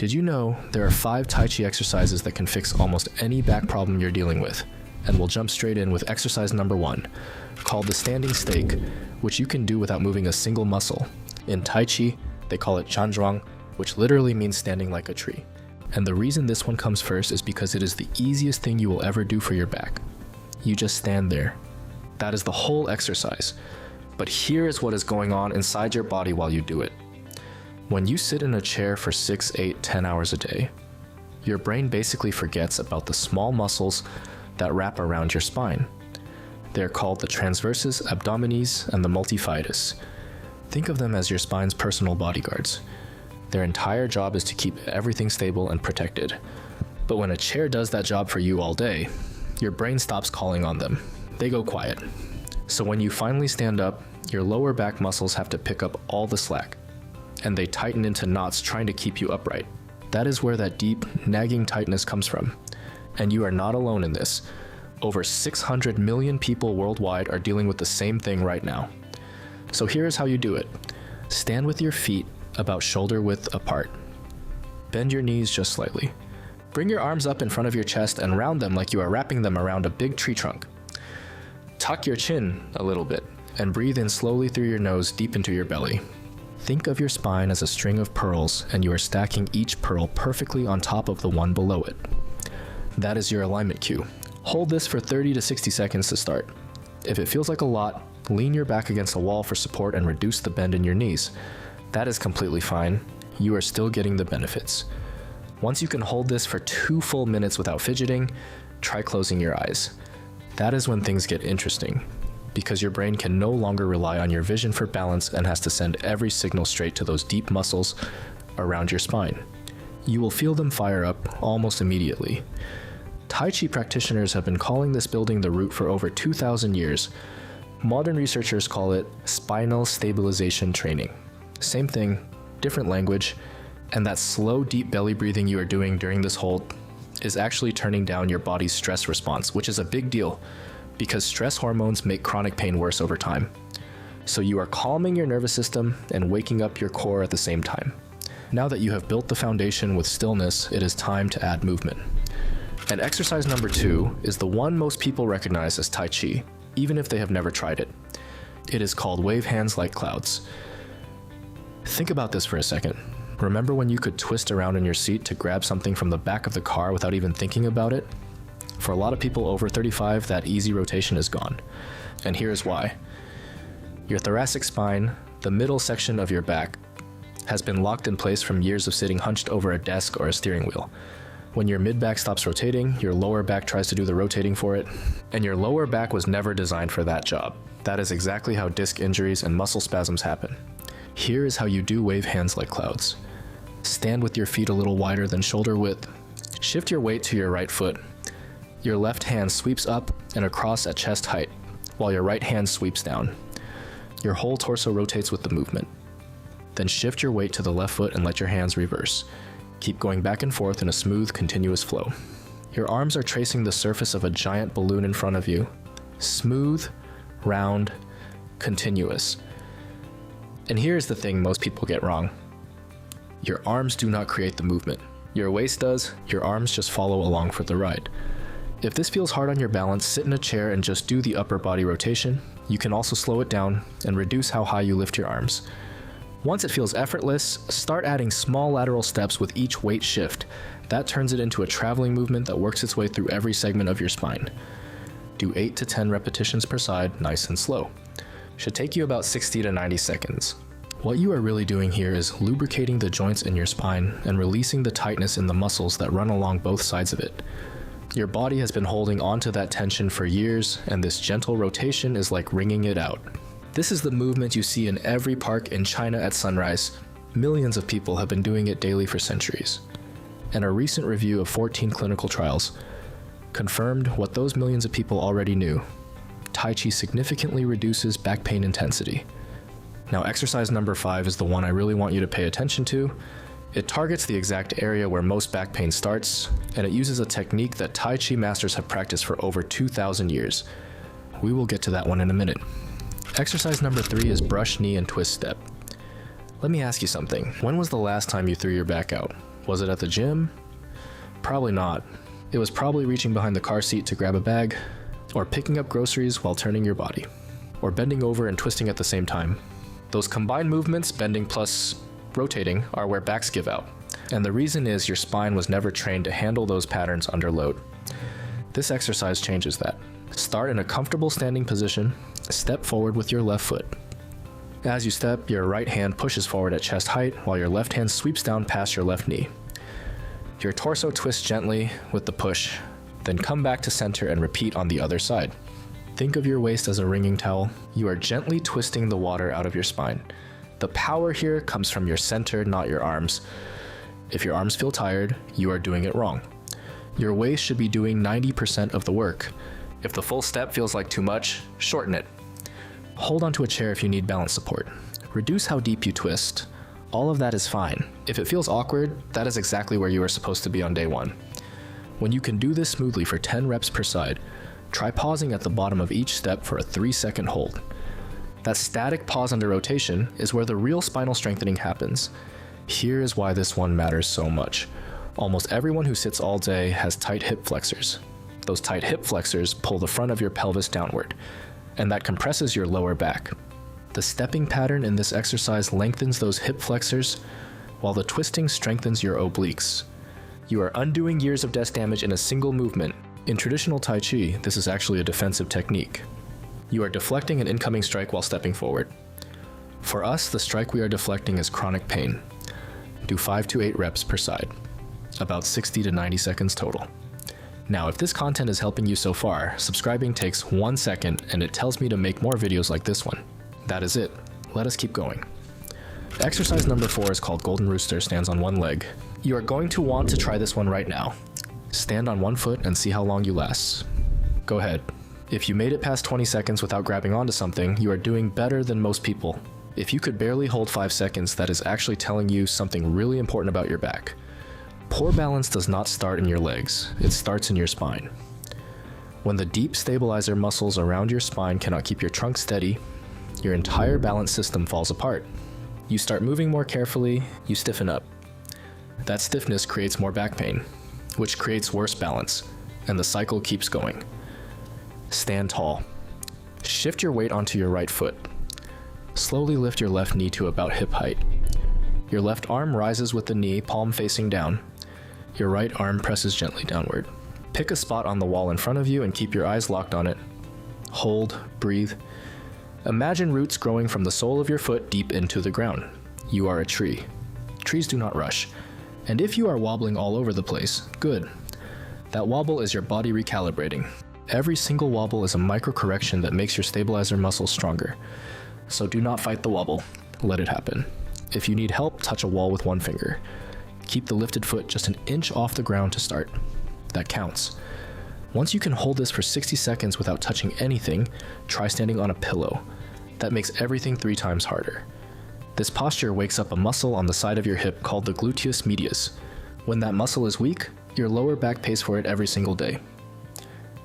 Did you know there are 5 Tai Chi exercises that can fix almost any back problem you're dealing with? And we'll jump straight in with exercise number 1, called the standing stake, which you can do without moving a single muscle. In Tai Chi, they call it chanzhuang, which literally means standing like a tree. And the reason this one comes first is because it is the easiest thing you will ever do for your back. You just stand there. That is the whole exercise. But here is what is going on inside your body while you do it. When you sit in a chair for 6, 8, 10 hours a day, your brain basically forgets about the small muscles that wrap around your spine. They're called the transversus abdominis and the multifidus. Think of them as your spine's personal bodyguards. Their entire job is to keep everything stable and protected. But when a chair does that job for you all day, your brain stops calling on them. They go quiet. So when you finally stand up, your lower back muscles have to pick up all the slack, and they tighten into knots trying to keep you upright. That is where that deep, nagging tightness comes from. And you are not alone in this. Over 600 million people worldwide are dealing with the same thing right now. So here is how you do it. Stand with your feet about shoulder width apart. Bend your knees just slightly. Bring your arms up in front of your chest and round them like you are wrapping them around a big tree trunk. Tuck your chin a little bit and breathe in slowly through your nose deep into your belly. Think of your spine as a string of pearls, and you are stacking each pearl perfectly on top of the one below it. That is your alignment cue. Hold this for 30 to 60 seconds to start. If it feels like a lot, lean your back against a wall for support and reduce the bend in your knees. That is completely fine. You are still getting the benefits. Once you can hold this for 2 full minutes without fidgeting, try closing your eyes. That is when things get interesting, because your brain can no longer rely on your vision for balance and has to send every signal straight to those deep muscles around your spine. You will feel them fire up almost immediately. Tai Chi practitioners have been calling this building the root for over 2,000 years. Modern researchers call it spinal stabilization training. Same thing, different language, and that slow, deep belly breathing you are doing during this hold is actually turning down your body's stress response, which is a big deal because stress hormones make chronic pain worse over time. So you are calming your nervous system and waking up your core at the same time. Now that you have built the foundation with stillness, it is time to add movement. And exercise number 2 is the one most people recognize as Tai Chi, even if they have never tried it. It is called wave hands like clouds. Think about this for a second. Remember when you could twist around in your seat to grab something from the back of the car without even thinking about it? For a lot of people over 35, that easy rotation is gone. And here is why. Your thoracic spine, the middle section of your back, has been locked in place from years of sitting hunched over a desk or a steering wheel. When your mid-back stops rotating, your lower back tries to do the rotating for it, and your lower back was never designed for that job. That is exactly how disc injuries and muscle spasms happen. Here is how you do wave hands like clouds. Stand with your feet a little wider than shoulder width. Shift your weight to your right foot. Your left hand sweeps up and across at chest height, while your right hand sweeps down. Your whole torso rotates with the movement. Then shift your weight to the left foot and let your hands reverse. Keep going back and forth in a smooth, continuous flow. Your arms are tracing the surface of a giant balloon in front of you. Smooth, round, continuous. And here's the thing most people get wrong. Your arms do not create the movement. Your waist does, your arms just follow along for the ride. If this feels hard on your balance, sit in a chair and just do the upper body rotation. You can also slow it down and reduce how high you lift your arms. Once it feels effortless, start adding small lateral steps with each weight shift. That turns it into a traveling movement that works its way through every segment of your spine. Do 8 to 10 repetitions per side, nice and slow. Should take you about 60 to 90 seconds. What you are really doing here is lubricating the joints in your spine and releasing the tightness in the muscles that run along both sides of it. Your body has been holding onto that tension for years, and this gentle rotation is like wringing it out. This is the movement you see in every park in China at sunrise. Millions of people have been doing it daily for centuries. And a recent review of 14 clinical trials confirmed what those millions of people already knew. Tai Chi significantly reduces back pain intensity. Now, exercise number 5 is the one I really want you to pay attention to. It targets the exact area where most back pain starts, and it uses a technique that Tai Chi masters have practiced for over 2,000 years. We will get to that one in a minute. Exercise number 3 is brush knee and twist step. Let me ask you something. When was the last time you threw your back out? Was it at the gym? Probably not. It was probably reaching behind the car seat to grab a bag, or picking up groceries while turning your body, or bending over and twisting at the same time. Those combined movements, bending plus rotating, are where backs give out. And the reason is your spine was never trained to handle those patterns under load. This exercise changes that. Start in a comfortable standing position, step forward with your left foot. As you step, your right hand pushes forward at chest height while your left hand sweeps down past your left knee. Your torso twists gently with the push, then come back to center and repeat on the other side. Think of your waist as a wringing towel. You are gently twisting the water out of your spine. The power here comes from your center, not your arms. If your arms feel tired, you are doing it wrong. Your waist should be doing 90% of the work. If the full step feels like too much, shorten it. Hold onto a chair if you need balance support. Reduce how deep you twist. All of that is fine. If it feels awkward, that is exactly where you are supposed to be on day one. When you can do this smoothly for 10 reps per side, try pausing at the bottom of each step for a 3-second hold. That static pause under rotation is where the real spinal strengthening happens. Here is why this one matters so much. Almost everyone who sits all day has tight hip flexors. Those tight hip flexors pull the front of your pelvis downward, and that compresses your lower back. The stepping pattern in this exercise lengthens those hip flexors, while the twisting strengthens your obliques. You are undoing years of desk damage in a single movement. In traditional Tai Chi, this is actually a defensive technique. You are deflecting an incoming strike while stepping forward. For us, the strike we are deflecting is chronic pain. Do 5 to 8 reps per side, about 60 to 90 seconds total. Now, if this content is helping you so far, subscribing takes 1 second and it tells me to make more videos like this one. That is it. Let us keep going. Exercise number 4 is called Golden Rooster, stands on one leg. You are going to want to try this one right now. Stand on one foot and see how long you last. Go ahead. If you made it past 20 seconds without grabbing onto something, you are doing better than most people. If you could barely hold 5 seconds, that is actually telling you something really important about your back. Poor balance does not start in your legs, it starts in your spine. When the deep stabilizer muscles around your spine cannot keep your trunk steady, your entire balance system falls apart. You start moving more carefully, you stiffen up. That stiffness creates more back pain, which creates worse balance, and the cycle keeps going. Stand tall. Shift your weight onto your right foot. Slowly lift your left knee to about hip height. Your left arm rises with the knee, palm facing down. Your right arm presses gently downward. Pick a spot on the wall in front of you and keep your eyes locked on it. Hold, breathe. Imagine roots growing from the sole of your foot deep into the ground. You are a tree. Trees do not rush. And if you are wobbling all over the place, good. That wobble is your body recalibrating. Every single wobble is a micro correction that makes your stabilizer muscles stronger. So do not fight the wobble. Let it happen. If you need help, touch a wall with one finger. Keep the lifted foot just an inch off the ground to start. That counts. Once you can hold this for 60 seconds without touching anything, try standing on a pillow. That makes everything 3 times harder. This posture wakes up a muscle on the side of your hip called the gluteus medius. When that muscle is weak, your lower back pays for it every single day.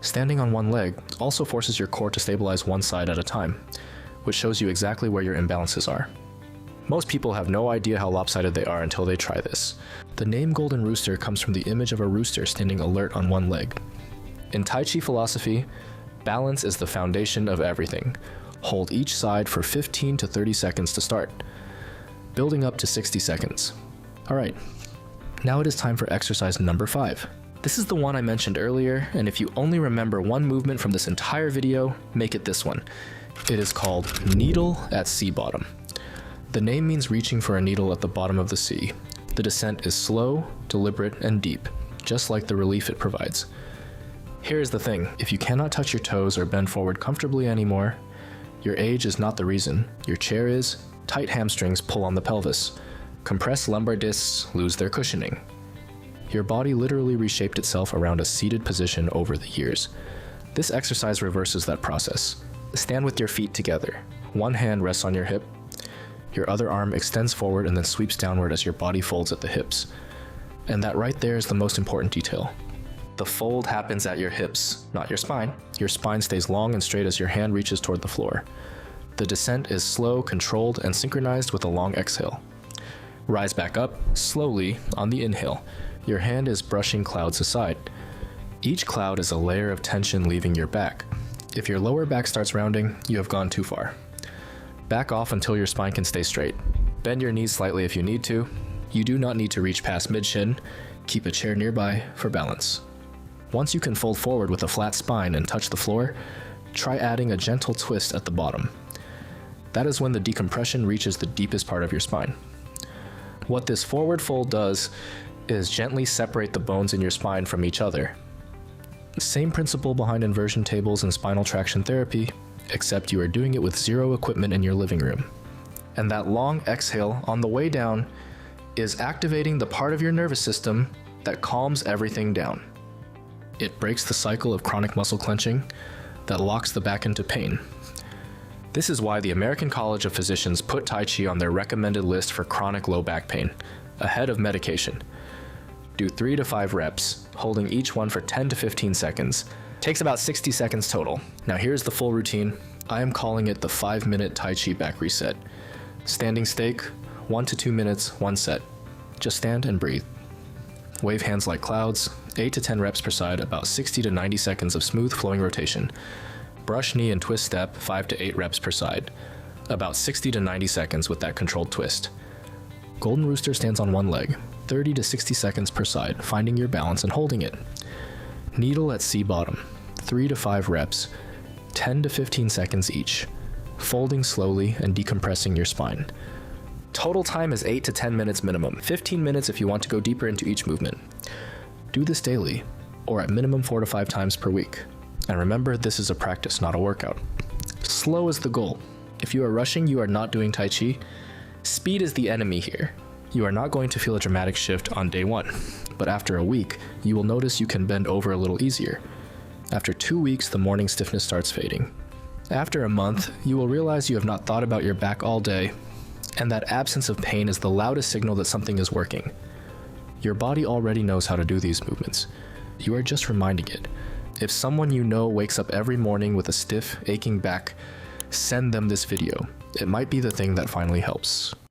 Standing on one leg also forces your core to stabilize one side at a time, which shows you exactly where your imbalances are. Most people have no idea how lopsided they are until they try this. The name Golden Rooster comes from the image of a rooster standing alert on one leg. In Tai Chi philosophy, balance is the foundation of everything. Hold each side for 15 to 30 seconds to start, building up to 60 seconds. Alright, now it is time for exercise number 5. This is the one I mentioned earlier, and if you only remember one movement from this entire video, make it this one. It is called Needle at Sea Bottom. The name means reaching for a needle at the bottom of the sea. The descent is slow, deliberate, and deep, just like the relief it provides. Here's the thing, if you cannot touch your toes or bend forward comfortably anymore, your age is not the reason. Your chair is. Tight hamstrings pull on the pelvis. Compressed lumbar discs lose their cushioning. Your body literally reshaped itself around a seated position over the years. This exercise reverses that process. Stand with your feet together. One hand rests on your hip. Your other arm extends forward and then sweeps downward as your body folds at the hips. And that right there is the most important detail. The fold happens at your hips, not your spine. Your spine stays long and straight as your hand reaches toward the floor. The descent is slow, controlled, and synchronized with a long exhale. Rise back up, slowly, on the inhale. Your hand is brushing clouds aside. Each cloud is a layer of tension leaving your back. If your lower back starts rounding, you have gone too far. Back off until your spine can stay straight. Bend your knees slightly if you need to. You do not need to reach past mid-shin. Keep a chair nearby for balance. Once you can fold forward with a flat spine and touch the floor, try adding a gentle twist at the bottom. That is when the decompression reaches the deepest part of your spine. What this forward fold does is gently separate the bones in your spine from each other. Same principle behind inversion tables and spinal traction therapy, except you are doing it with zero equipment in your living room. And that long exhale on the way down is activating the part of your nervous system that calms everything down. It breaks the cycle of chronic muscle clenching that locks the back into pain. This is why the American College of Physicians put Tai Chi on their recommended list for chronic low back pain, ahead of medication. Do 3 to 5 reps, holding each one for 10 to 15 seconds. Takes about 60 seconds total. Now here's the full routine. I am calling it the 5-minute Tai Chi back reset. Standing stake, 1 to 2 minutes, 1 set. Just stand and breathe. Wave hands like clouds, 8 to 10 reps per side, about 60 to 90 seconds of smooth flowing rotation. Brush knee and twist step, 5 to 8 reps per side, about 60 to 90 seconds with that controlled twist. Golden rooster stands on one leg, 30 to 60 seconds per side, finding your balance and holding it. Needle at C bottom, 3 to 5 reps, 10 to 15 seconds each, folding slowly and decompressing your spine. Total time is 8 to 10 minutes minimum, 15 minutes if you want to go deeper into each movement. Do this daily, or at minimum 4 to 5 times per week. And remember, this is a practice, not a workout. Slow is the goal. If you are rushing, you are not doing Tai Chi. Speed is the enemy here. You are not going to feel a dramatic shift on day 1, but after a week, you will notice you can bend over a little easier. After 2 weeks, the morning stiffness starts fading. After a month, you will realize you have not thought about your back all day, and that absence of pain is the loudest signal that something is working. Your body already knows how to do these movements. You are just reminding it. If someone you know wakes up every morning with a stiff, aching back, send them this video. It might be the thing that finally helps.